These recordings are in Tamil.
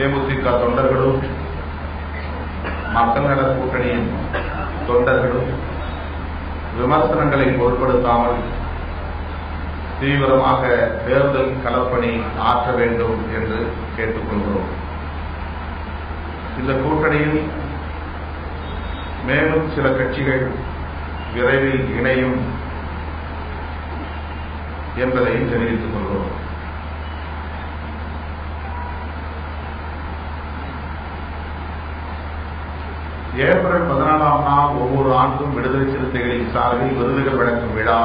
தேமுதிக தொண்டர்களும் மக்கள் நல கூட்டணியின் தொண்டர்களும் விமர்சனங்களை பொருட்படுத்தாமல் தீவிரமாக தேர்தல் களப்பணி ஆற்ற வேண்டும் என்று கேட்டுக்கொள்கிறோம். இந்த கூட்டணியில் மேலும் சில கட்சிகள் விரைவில் இணையும் என்பதையும் தெரிவித்துக் கொள்கிறோம். ஏப்ரல் 14ஆம் நாள் ஒவ்வொரு ஆண்டும் விடுதலை சிறுத்தைகளின் சார்பில் விருதுகள் வழங்கும் விழா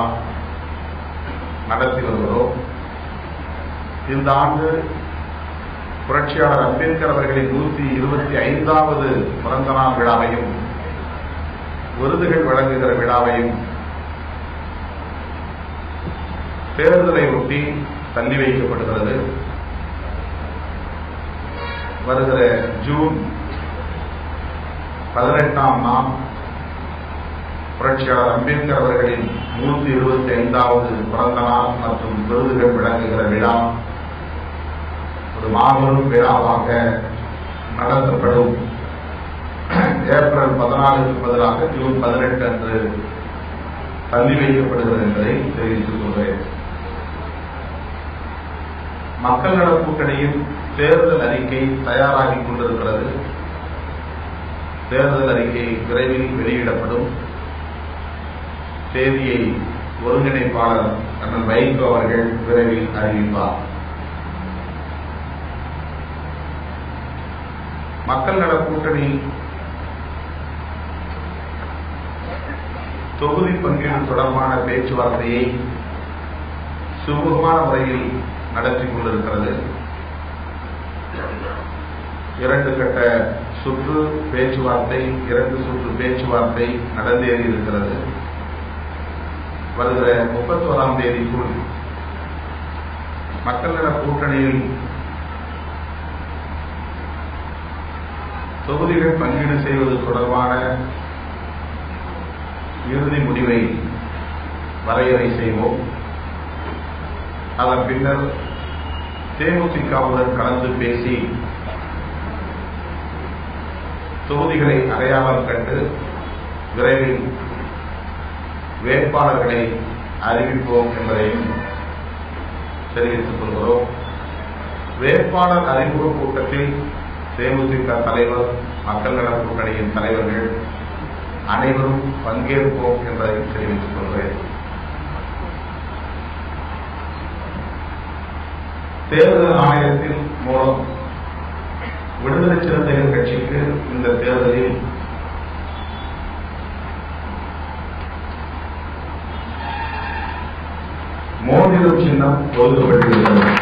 நடத்தி வருகிறோம். இந்த ஆண்டு புரட்சியாளர் அம்பேத்கர் அவர்களின் 125வது பிறந்த நாள் விழாவையும் விருதுகள் வழங்குகிற விழாவையும் தேர்தலை ஒட்டி தள்ளி வைக்கப்படுகிறது. வருகிற ஜூன் 18ஆம் நாள் புரட்சியாளர் அம்பேத்கர் அவர்களின் 125வது பிறந்த நாள் மற்றும் விருதுகள் வழங்குகிற விழா ஒரு மாபெரும் விழாவாக நடத்தப்படும். ஏப்ரல் 14க்கு பதிலாக ஜூன் 18 அன்று தள்ளி வைக்கப்படுகிறது என்பதை தெரிவித்துக் கொள்கிறேன். மக்கள் நல கூட்டணியின் தேர்தல் அறிக்கை தயாராகிக் கொண்டிருக்கிறது. தேர்தல் அறிக்கை விரைவில் வெளியிடப்படும். தேதியை ஒருங்கிணைப்பாளர் அண்ணன் வைகோ அவர்கள் விரைவில் அறிவிப்பார். மக்கள் நல கூட்டணி தொகுதி பங்கீடு தொடர்பான பேச்சுவார்த்தையை சுமூகமான முறையில் நடத்திக் கொண்டிருக்கிறது. 2 கட்ட சுற்று பேச்சுவார்த்தை 2 சுற்று பேச்சுவார்த்தை நடந்தேறி இருக்கிறது. வருகிற 31ஆம் தேதிக்குள் மக்கள் நல கூட்டணியில் தொகுதிகள் பங்கீடு செய்வது தொடர்பான இறுதி முடிவை வரையறை செய்வோம். அதன் பின்னர் தேமுதிகவுடன் கலந்து பேசி தொகுதிகளை அடையாளம் கண்டு விரைவில் வேட்பாளர்களை அறிவிப்போம் என்பதையும் தெரிவித்துக் கொள்கிறோம். வேட்பாளர் அறிமுக கூட்டத்தில் தேமுதிக தலைவர் மக்கள் நல கூட்டணியின் தலைவர்கள் அனைவரும் பங்கேற்போம் என்பதையும் தெரிவித்துக் கொள்கிறேன். தேர்தல் ஆணையத்தின் மூலம் விடுதலை சிறுத்தைகள் கட்சிக்கு இந்த தேர்தலில் மோதிரம் சின்னம் ஒதுக்கப்பட்டிருக்கிறது.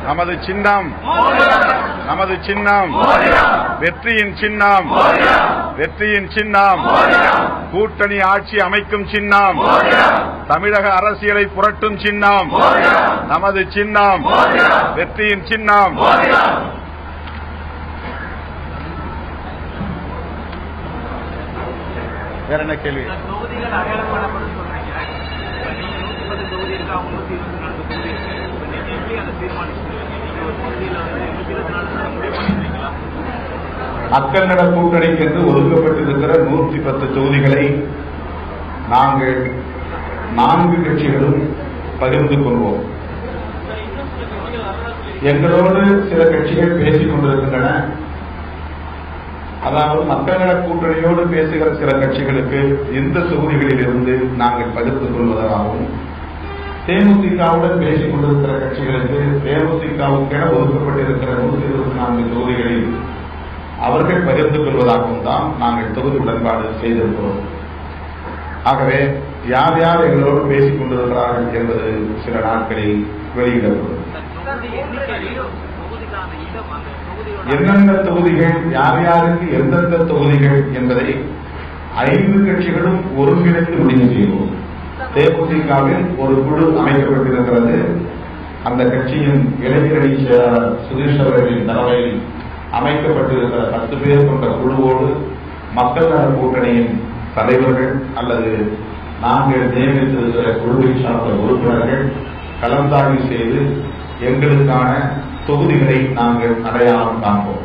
நமது சின்னம் நமது சின்னம் வெற்றியின் சின்னம் வெற்றியின் சின்னம் கூட்டணி ஆட்சி அமைக்கும் சின்னம் தமிழக அரசியலை புரட்டும் சின்னம் நமது சின்னம் வெற்றியின் சின்னம். வேற என்ன கேள்வி? மக்கள் நல கூட்டணிக்கு என்று ஒதுக்கப்பட்டிருக்கிற 110 தொகுதிகளை நாங்கள் 4 கட்சிகளும் பகிர்ந்து கொள்வோம். எங்களோடு சில கட்சிகள் பேசிக் கொண்டிருக்கின்றன. அதாவது மக்கள் நல கூட்டணியோடு பேசுகிற சில கட்சிகளுக்கு இந்த தொகுதிகளில் இருந்து நாங்கள் பகிர்ந்து கொள்வதாகவும், தேமுதிகவுடன் பேசிக் கொண்டிருக்கிற கட்சிகளுக்கு தேமுதிகவுக்கென ஒதுக்கப்பட்டிருக்கிற 124 தொகுதிகளில் அவர்கள் பகிர்ந்து கொள்வதாகவும் தான் நாங்கள் தொகுதி உடன்பாடு செய்திருக்கிறோம். ஆகவே யார் யார் எங்களோடு பேசிக் கொண்டிருக்கிறார்கள் என்பது சில நாட்களில் வெளியிடப்படும். எந்தெந்த தொகுதிகள் யார் யாருக்கு எந்தெந்த தொகுதிகள் என்பதை 5 கட்சிகளும் ஒருங்கிணைந்து முடிவு செய்வோம். தேமுதிகவில் ஒரு குழு அமைக்கப்பட்டிருக்கிறது. அந்த கட்சியின் இளைஞரணி செயலாளர் சுதீஷ் அவர்களின் தலைமையில் அமைக்கப்பட்டிருக்கிற 10 பேர் கொண்ட குழுவோடு மக்கள் நல கூட்டணியின் தலைவர்கள் அல்லது நாங்கள் நியமித்திருக்கிற குழுவை சார்ந்த உறுப்பினர்கள் கலந்தாய்வு செய்து எங்களுக்கான தொகுதிகளை நாங்கள் அடையாளம் காண்போம்.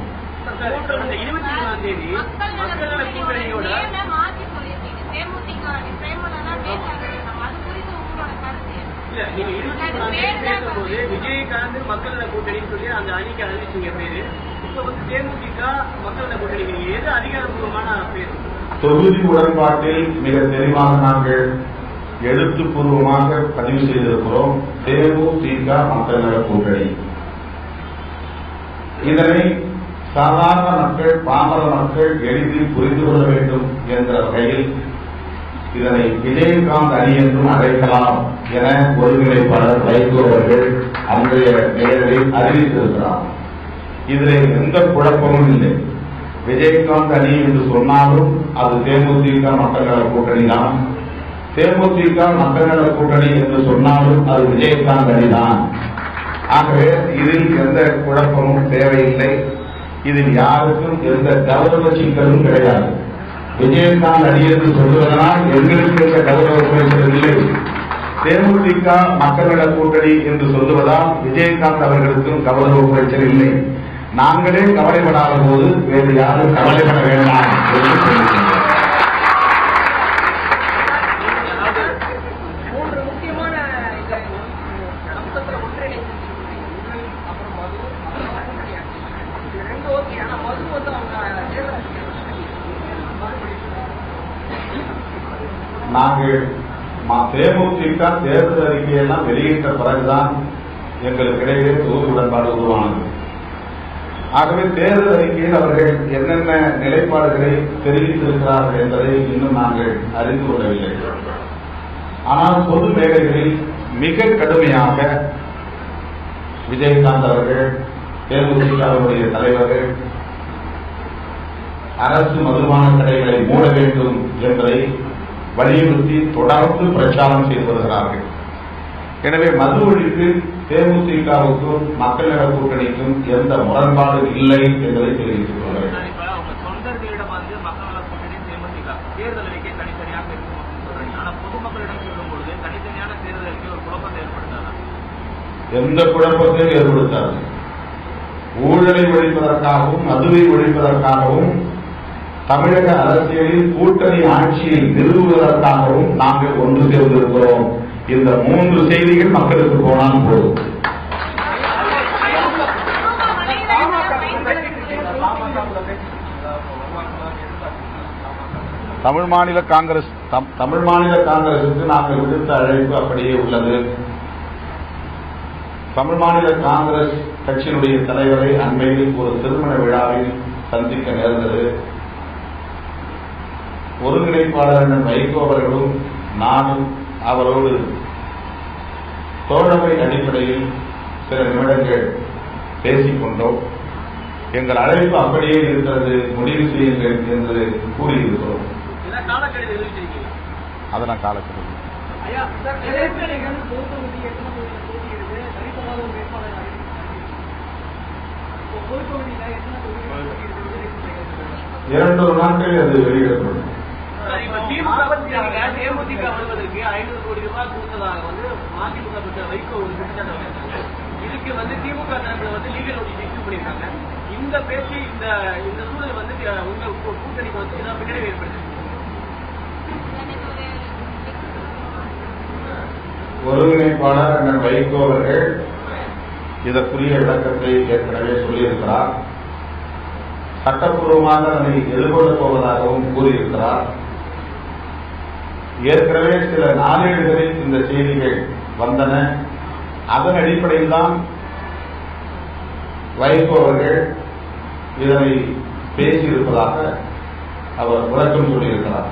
விஜயகாந்த் மக்கள் நல கூட்டணின்னு சொல்லி அந்த அணிக்கு அறிவிச்சீங்க பேரு. இப்ப தேமுதிக மக்கள் நல கூட்டணி எது அதிகாரப்பூர்வமான பேரு? தொகுதி உடன்பாட்டில் மிக தெளிவாக நாங்கள் எழுத்துப்பூர்வமாக பதிவு செய்திருக்கிறோம். தேமுதிக மக்கள் நல கூட்டணி. இதனை சாதாரண மக்கள், பாமர மக்கள் எளிதில் புரிந்து கொள்ள வேண்டும் என்ற வகையில் இதனை விஜயகாந்த் அணி என்றும் அழைக்கலாம் என ஒருங்கிணைப்பாளர் வைகோ அவர்கள் அன்றைய நேரில் அறிவித்திருக்கிறார். இதில் எந்த குழப்பமும் இல்லை. விஜயகாந்த் அணி என்று சொன்னாலும் அது தேமுதிக மக்கள் நல கூட்டணி தான். தேமுதிக மக்கள் நல கூட்டணி என்று சொன்னாலும் அது விஜயகாந்த் அணி தான். ஆகவே இதில் எந்த குழப்பமும் தேவையில்லை. இதில் யாருக்கும் எந்த கௌரவ சிக்கலும் கிடையாது. விஜயகாந்த் அணி என்று சொல்வதனால் எங்களுக்கு எந்த கௌரவ குறைச்சல் இல்லை. தேமுதிக மக்கள் நல கூட்டணி என்று சொல்லுவதால் விஜயகாந்த் அவர்களுக்கும் கௌரவ குறைச்சல் இல்லை. நாங்களே கவலைப்படாத போது வேறு யாரும் கவலைப்பட வேண்டாம் என்று சொல்லுகிறோம். நாங்கள் தேமுதிக தேர்தல் அறிக்கையெல்லாம் வெளியிட்ட பிறகுதான் எங்களுக்கு இடையே தொகுதி உடன்பாடு உருவானது. ஆகவே தேர்தல் அறிக்கையில் அவர்கள் என்னென்ன நிலைப்பாடுகளை தெரிவித்திருக்கிறார்கள் என்பதை இன்னும் நாங்கள் அறிந்து கொள்ளவில்லை. ஆனால் பொது மேடைகளில் மிக கடுமையாக விஜயகாந்த் அவர்கள், தேமுதிகவுடைய தலைவர்கள் அரசு மதுபான கடைகளை மூட வேண்டும் என்பதை வலியுறுத்தி தொடர்ந்து பிரச்சாரம் செய்து வருகிறார்கள். எனவே மது ஒழிப்பு தேமுதிகவுக்கும் மக்கள் நல கூட்டணிக்கும் எந்த முரண்பாடு இல்லை என்பதை தெரிவித்துக் கொள்கிறேன். எந்த குழப்பத்தையும் ஏற்படுத்தாது. ஊழலை ஒழிப்பதற்காகவும் மதுவை ஒழிப்பதற்காகவும் தமிழக அரசியலில் கூட்டணி ஆட்சியை நிறுவுவதற்காகவும் நாங்கள் ஒன்று சேர்ந்திருக்கிறோம். இந்த 3 செய்திகள் மக்களுக்கு போனால் போதும். தமிழ் மாநில காங்கிரசுக்கு நாங்கள் விடுத்த அழைப்பு அப்படியே உள்ளது. தமிழ் மாநில காங்கிரஸ் கட்சியினுடைய தலைவரை அண்மையில் ஒரு திருமண விழாவில் சந்திக்க நேர்ந்தது. ஒருங்கிணைப்பாளர் வைகோ அவர்களும் நானும் அவரோடு தோழமை அடிப்படையில் சில நிமிடங்கள் பேசிக் கொண்டோம். எங்கள் அழைப்பு அப்படியே இருக்கிறது, முடிவு செய்யுங்கள் என்று கூறியிருக்கிறோம். அதை நான் காலக்கெடு இரண்டு நாட்களில் அது வெளியிடப்படும். தேமுதிக வருவதற்கு 500 கோடி ரூபாய் கொடுத்ததாக மதிமுக வைகோ ஒரு குற்றச்சாட்டு. இதுக்கு திமுக தரப்புல லீகல் நோட்டீஸ் இஷ்யூ பண்ணிருக்காங்க. இந்த பேச்சு இந்த சூழல் உங்க கூட்டணிக்கு இதான் பின்னடைவு ஏற்படுது. ஒருங்கிணைப்பாளர் அண்ணன் வைகோ அவர்கள் இதற்குரிய விளக்கத்தை ஏற்கனவே சொல்லியிருக்கிறார். சட்டப்பூர்வமாக அதனை எதிர்கொள்ளப் போவதாகவும் கூறியிருக்கிறார். ஏற்கனவே சில நாளேடுகளில் இந்த செய்திகள் வந்தன. அதன் அடிப்படையில் தான் வைகோ அவர்கள் இதனை பேசியிருப்பதாக அவர் விளக்கம் சொல்லியிருக்கிறார்.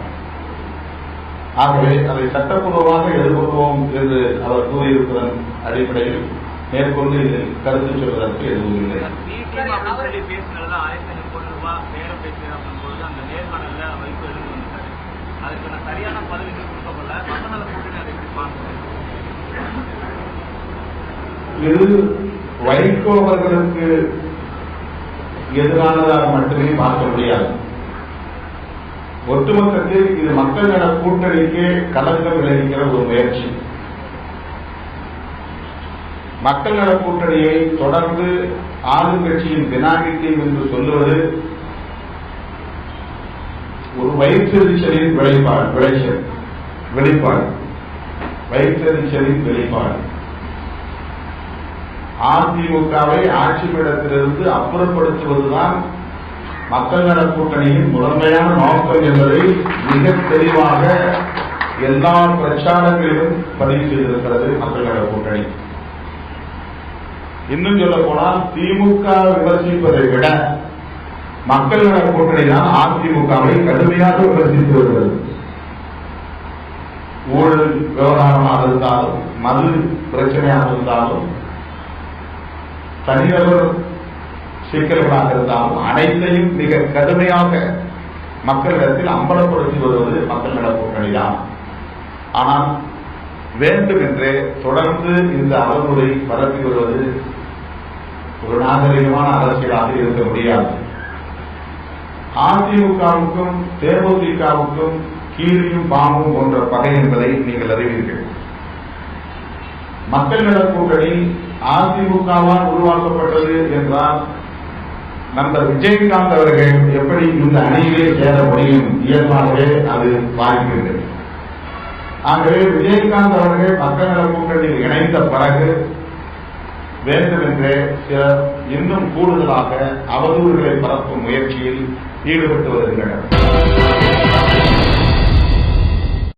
ஆகவே அதை சட்டப்பூர்வமாக எதிர்கொள்வோம் என்று அவர் கூறியிருப்பதன் அடிப்படையில் மேற்கொண்டு இதில் கருத்து சொல்வதற்கு எதுவும் இல்லை. பேசினதுல 1500 கோடி ரூபாய் நேரம் பேசுகிறோம் பொழுது அந்த நேர்காணல வைப்பு எழுதி வந்துட்டாரு. அதுக்கான சரியான பதவிகள் கொடுக்கப்படல. மக்கள் நல கூட்டணி அதை எப்படி பார்க்கணும்? இது வைகோ அவர்களுக்கு எதிரானதாக மட்டுமே பார்க்க முடியாது. ஒட்டுமொத்தத்தில் இது மக்கள் நல கூட்டணிக்கு களங்கம் விளைவிக்கிற ஒரு முயற்சி. மக்கள் நல கூட்டணியை தொடர்ந்து ஆளுங்கட்சியின் பெனாகிட்டியம் என்று சொல்லுவது ஒரு வயிற்றெரிச்சலின் வெளிப்பாடு. வயிற்றெரிச்சலின் வெளிப்பாடு. அதிமுகவை ஆட்சி பீடத்திலிருந்து அப்புறப்படுத்துவதுதான் மக்கள் நல கூட்டணியின் முதன்மையான நோக்கம் என்பதை மிக தெளிவாக எல்லா பிரச்சாரங்களிலும் பதிவு செய்திருக்கிறது மக்கள் நல கூட்டணி. இன்னும் சொல்ல போனால் திமுக விமர்சிப்பதை விட மக்கள் நல கூட்டணி தான் அதிமுகவை கடுமையாக விமர்சித்து வருகிறது. ஊழல் விவகாரமாக இருந்தாலும், மது பிரச்சனையாக இருந்தாலும், தனிநபர் சிக்கல்களாக இருந்தாலும் அனைத்தையும் மிக கடுமையாக மக்களிடத்தில் அம்பலப்படுத்தி வருவது மக்கள் நல கூட்டணி தான். ஆனால் வேண்டுமென்றே தொடர்ந்து இந்த அவர்களை பரப்பி வருவது ஒரு நாகரிகமான அரசியலாக இருக்க முடியாது. அதிமுகவுக்கும் தேமுதிகவுக்கும் கீரியும் பாம்பும் போன்ற பகை என்பதை நீங்கள் அறிவீர்கள். மக்கள் நல கூட்டணி அதிமுகவால் உருவாக்கப்பட்டது என்றால் நண்பர் விஜயகாந்த் அவர்கள் எப்படி இந்த அணியிலே சேர முடியும்? இயல்பாகவே அது வாய்ப்பில்லை. ஆகவே விஜயகாந்த் அவர்கள் மக்கள் நல கூட்டணியில் இணைந்த பிறகு வேண்டுமென்றே சிலர் இன்னும் கூடுதலாக அவதூறுகளை பரப்பும் முயற்சியில் ஈடுபட்டு வருகின்றனர்.